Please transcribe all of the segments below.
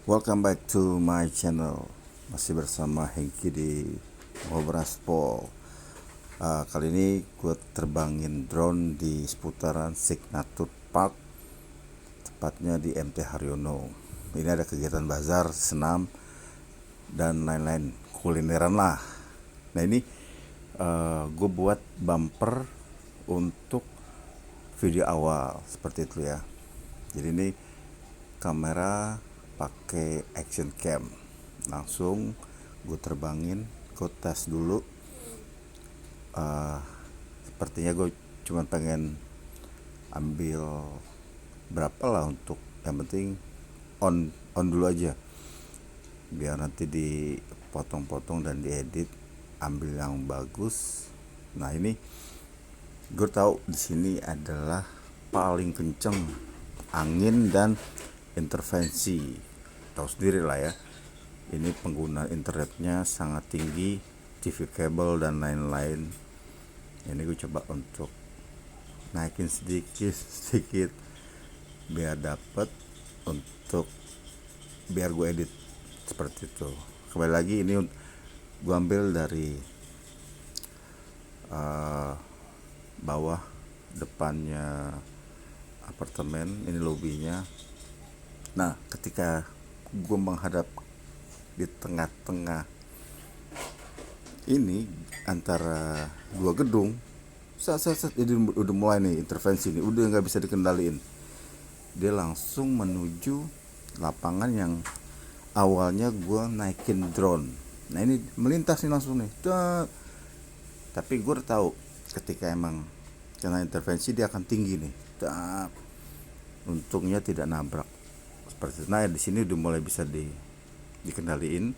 Welcome back to my channel. Masih bersama Hengki di Ngobraspol. Kali ini gue terbangin drone di seputaran Signature Park, tepatnya di MT Haryono. Ini ada kegiatan bazar, senam, dan lain-lain, kulineran lah. Nah ini gue buat bumper untuk video awal seperti itu ya. Jadi ini kamera pakai action cam, langsung gue terbangin, gue tes dulu. Sepertinya gue cuma pengen ambil berapa lah, untuk yang penting on dulu aja, biar nanti dipotong-potong dan diedit, ambil yang bagus. Nah ini gue tahu di sini adalah paling kenceng angin dan intervensi, tahu sendiri lah ya, ini penggunaan internetnya sangat tinggi, TV kabel dan lain-lain. Ini gue coba untuk naikin sedikit biar dapat, untuk biar gue edit seperti itu. Kembali lagi, ini gue ambil dari bawah depannya apartemen, ini lobinya. Nah ketika gue menghadap di tengah-tengah ini antara dua gedung, ini udah mulai nih intervensi nih, udah nggak bisa dikendaliin. Dia langsung menuju lapangan yang awalnya gue naikin drone. Nah ini melintas nih langsung nih. Tapi gue udah tahu ketika emang kena intervensi dia akan tinggi nih. Untungnya tidak nabrak seperti itu. Nah di sini udah mulai bisa dikendaliin.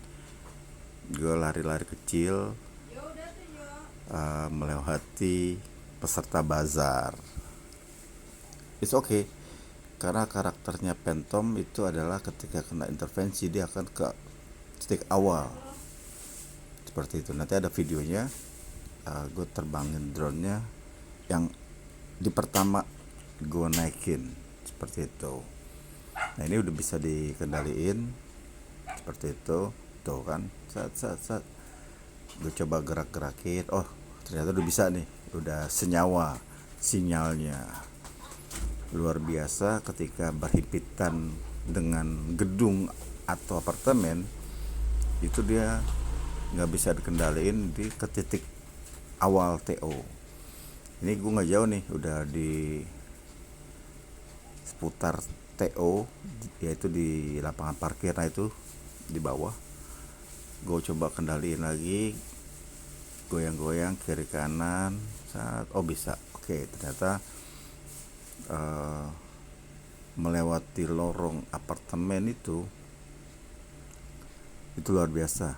Gue lari-lari kecil, melewati peserta bazar. It's okay, karena karakternya Phantom itu adalah ketika kena intervensi dia akan ke titik awal seperti itu. Nanti ada videonya, gue terbangin drone-nya yang di pertama gue naikin seperti itu. Nah ini udah bisa dikendaliin seperti itu, tuh kan, saat gue coba gerak-gerakin, oh ternyata udah bisa nih, udah senyawa sinyalnya. Luar biasa ketika berhimpitan dengan gedung atau apartemen, itu dia nggak bisa dikendaliin di ke titik awal TO. Ini gue nggak jauh nih, udah di seputar TO, yaitu di lapangan parkir. Nah itu di bawah gue coba kendaliin lagi, goyang-goyang kiri kanan saat, oh bisa, oke, ternyata melewati lorong apartemen itu luar biasa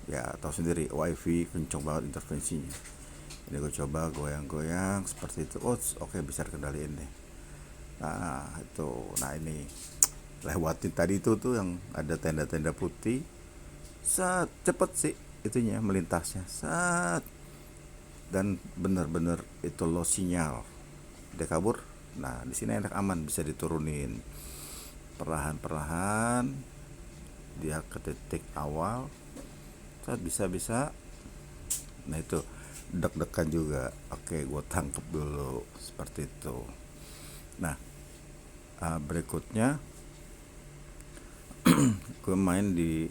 ya, tahu sendiri wifi kenceng banget intervensinya. Ini gue coba goyang-goyang seperti itu, oh oke, bisa dikendaliin deh. Nah itu, nah ini lewatin tadi itu tuh yang ada tenda-tenda putih, cepet sih itunya melintasnya, dan bener-bener itu low sinyal, dia kabur. Nah di sini enak, aman, bisa diturunin perlahan-perlahan dia ke titik awal, bisa. Nah itu deg-degan juga, oke gue tangkep dulu seperti itu. Nah berikutnya gue main di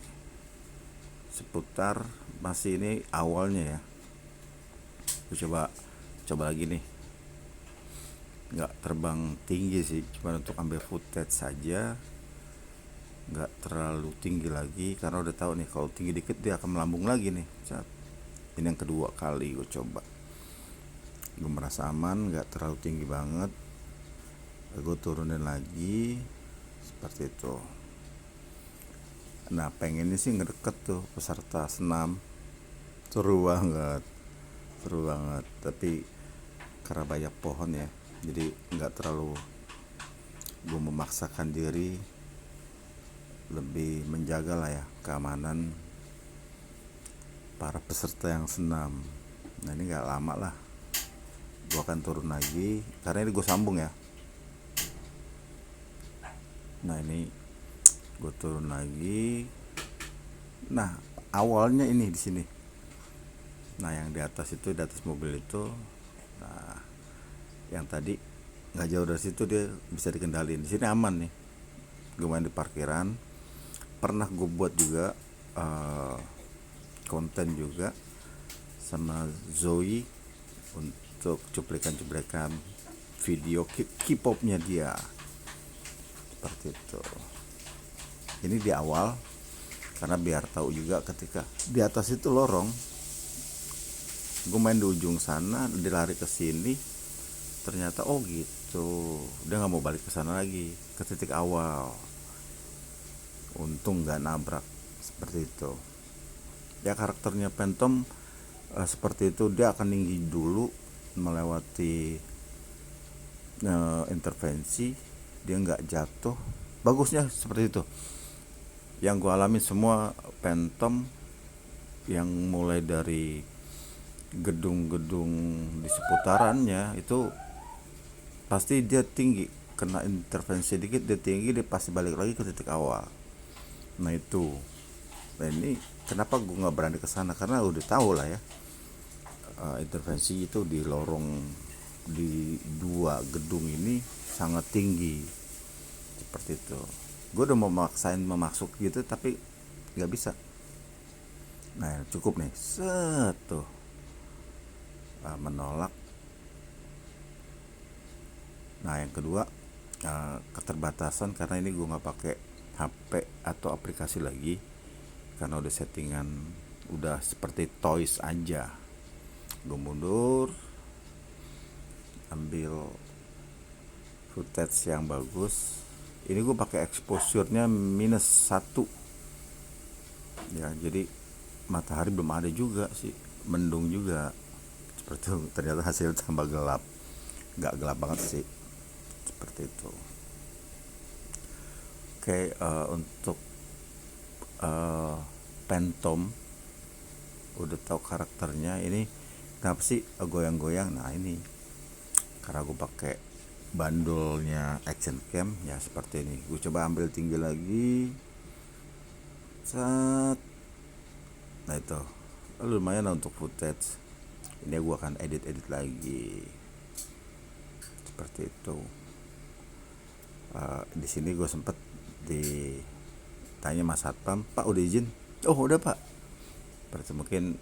seputar, masih ini awalnya ya, gue coba lagi nih, nggak terbang tinggi sih, cuma untuk ambil footage saja, nggak terlalu tinggi lagi, karena udah tahu nih kalau tinggi dikit dia akan melambung lagi nih. Ini yang kedua kali gue coba, gue merasa aman, nggak terlalu tinggi banget, gue turunin lagi seperti itu. Nah pengennya sih ngedeket tuh peserta senam, seru banget, tapi karena banyak pohon ya, jadi nggak terlalu, gue memaksakan diri lebih menjaga lah ya keamanan para peserta yang senam. Nah ini nggak lama lah, gue akan turun lagi karena ini gue sambung ya. Nah ini Gue turun lagi. Nah, awalnya ini di sini. Nah, yang di atas itu, di atas mobil itu, nah, yang tadi nggak jauh dari situ dia bisa dikendalin. Di sini aman nih. Gue main di parkiran. Pernah gue buat juga eh, konten juga sama Zoe untuk cuplikan-cuplikan video K-popnya dia, seperti itu. Ini di awal, karena biar tahu juga ketika di atas itu lorong, gue main di ujung sana, dia lari ke sini, ternyata oh gitu, dia nggak mau balik ke sana lagi, ke titik awal. Untung nggak nabrak, seperti itu. Ya karakternya Phantom seperti itu, dia akan tinggi dulu melewati intervensi, dia nggak jatuh. Bagusnya seperti itu. Yang gue alami semua Phantom, yang mulai dari gedung-gedung di seputarannya itu pasti dia tinggi, kena intervensi dikit dia tinggi, dia pasti balik lagi ke titik awal. Nah itu, nah ini kenapa gue nggak berani ke sana, karena udah tahu lah ya, intervensi itu di lorong di dua gedung ini sangat tinggi, seperti itu. Gue udah mau maksain memasuk gitu tapi nggak bisa. Nah cukup nih, set tuh, menolak. Nah yang kedua, keterbatasan karena ini gue nggak pakai HP atau aplikasi lagi, karena udah settingan udah seperti toys aja. Gue mundur, ambil footage yang bagus. Ini gue pakai exposure-nya -1 ya, jadi matahari belum ada juga sih, mendung juga, seperti itu. Ternyata hasil tambah gelap, nggak gelap banget sih, seperti itu. Oke, untuk Phantom udah tahu karakternya. Ini kenapa sih goyang-goyang? Nah ini karena gue pakai bandulnya action cam ya, seperti ini. Gue coba ambil tinggi lagi, set. Nah itu lumayan untuk footage. Ini gue akan edit lagi, seperti itu. Di sini gue sempet ditanya Mas Satpam, Pak udah izin? Oh udah Pak. Berarti mungkin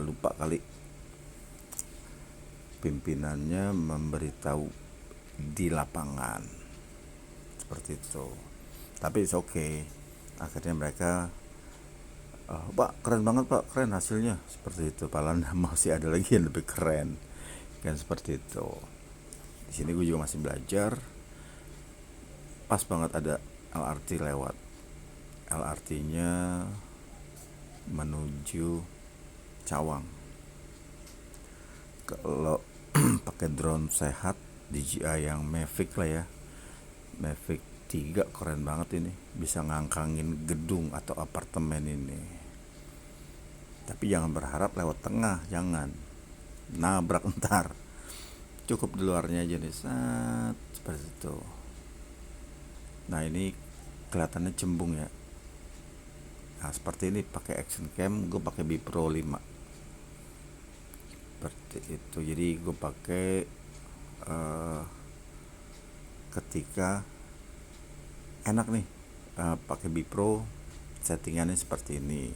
lupa kali pimpinannya memberitahu di lapangan, seperti itu. Tapi it's okay, akhirnya mereka Pak keren banget Pak, keren hasilnya, seperti itu. Padahal masih ada lagi yang lebih keren, kan, seperti itu. Di sini gue juga masih belajar. Pas banget ada LRT lewat, LRT-nya menuju Cawang. Kalau pakai drone sehat DJI yang Mavic lah ya, Mavic 3 keren banget ini, bisa ngangkangin gedung atau apartemen ini. Tapi jangan berharap lewat tengah, jangan nabrak ntar. Cukup di luarnya aja nih, saat seperti itu. Nah ini kelihatannya cembung ya. Nah seperti ini pakai action cam, gue pakai Bipro 5, seperti itu. Jadi gue pakai ketika enak nih, pakai Bipro, settingannya seperti ini.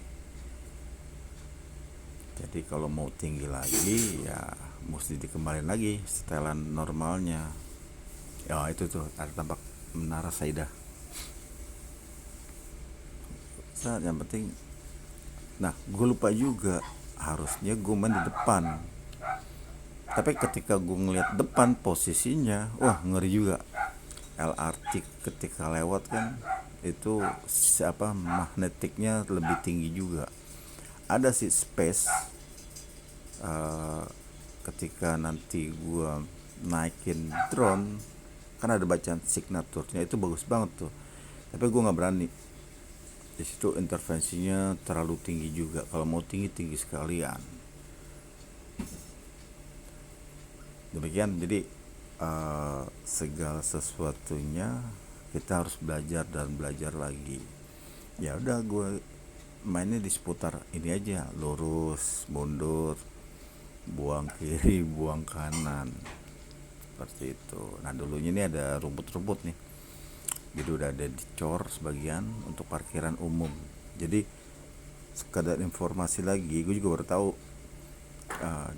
Jadi kalau mau tinggi lagi ya mesti dikembaliin lagi setelan normalnya. Ya itu tuh ada tampak menara Saidah. Yang penting, nah gue lupa juga, harusnya gue main di depan. Tapi ketika gue ngeliat depan posisinya, wah ngeri juga. LRT ketika lewat kan itu siapa, magnetiknya lebih tinggi juga. Ada sih space ketika nanti gue naikin drone, kan ada bacaan signaturnya, itu bagus banget tuh. Tapi gue nggak berani. Di situ intervensinya terlalu tinggi juga. Kalau mau tinggi tinggi sekalian. Demikian, jadi segala sesuatunya kita harus belajar dan belajar lagi. Ya udah, gue mainnya di seputar ini aja, lurus mundur, buang kiri buang kanan, seperti itu. Nah dulunya ini ada rumput-rumput nih, jadi udah ada dicor sebagian untuk parkiran umum. Jadi sekadar informasi lagi, gue juga baru tahu,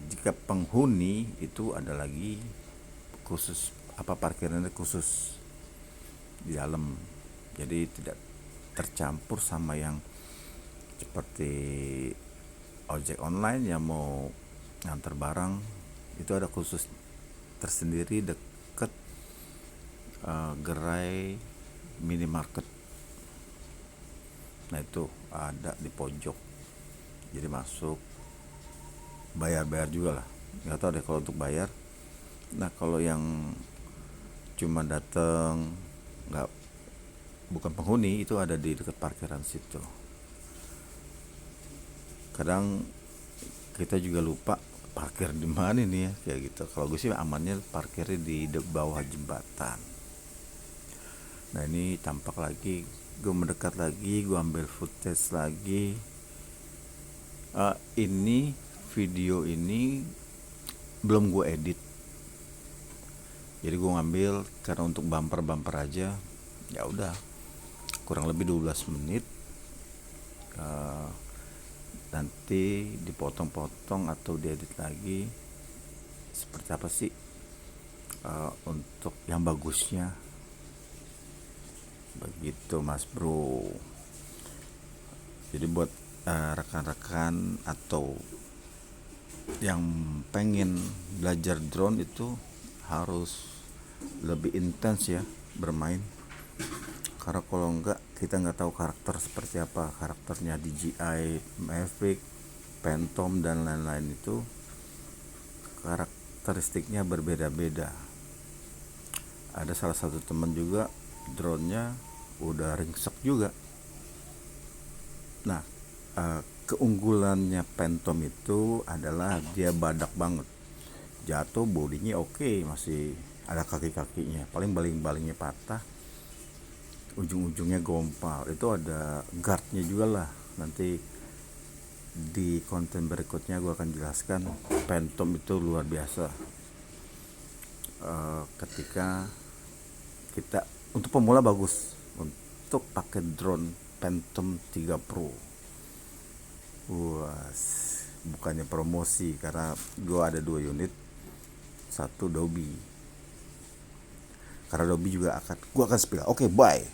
jika penghuni itu ada lagi khusus, parkirannya khusus di dalam, jadi tidak tercampur sama yang seperti ojek online yang mau nganter barang. Itu ada khusus tersendiri deket gerai minimarket. Nah itu ada di pojok, jadi masuk, bayar juga lah, nggak tahu deh kalau untuk bayar. Nah kalau yang cuma datang, nggak, bukan penghuni, itu ada di dekat parkiran situ. Kadang kita juga lupa parkir di mana nih ya, kayak gitu. Kalau gue sih amannya parkirnya di bawah jembatan. Nah ini tampak lagi, gue mendekat lagi, gue ambil footage lagi. Ini video ini belum gue edit, jadi gue ngambil karena untuk bumper aja. Ya udah, kurang lebih 12 menit. Nanti dipotong-potong atau diedit lagi seperti apa sih untuk yang bagusnya, begitu mas bro. Jadi buat rekan-rekan atau yang pengen belajar drone itu harus lebih intens ya bermain, karena kalau enggak kita nggak tahu karakter seperti apa karakternya DJI, Mavic, Phantom dan lain-lain. Itu karakteristiknya berbeda-beda. Ada salah satu teman juga drone-nya udah ringsek juga. Nah keunggulannya Phantom itu adalah dia badak banget, jatuh bodinya oke, masih ada kaki-kakinya, paling baling-balingnya patah, ujung-ujungnya gompal. Itu ada guardnya juga lah, nanti di konten berikutnya gue akan jelaskan. Phantom itu luar biasa ketika kita, untuk pemula bagus untuk pakai drone Phantom 3 Pro. Wah, bukannya promosi, karena gue ada 2 unit, satu Dobby, karena Dobby juga gue akan spill. Oke, bye.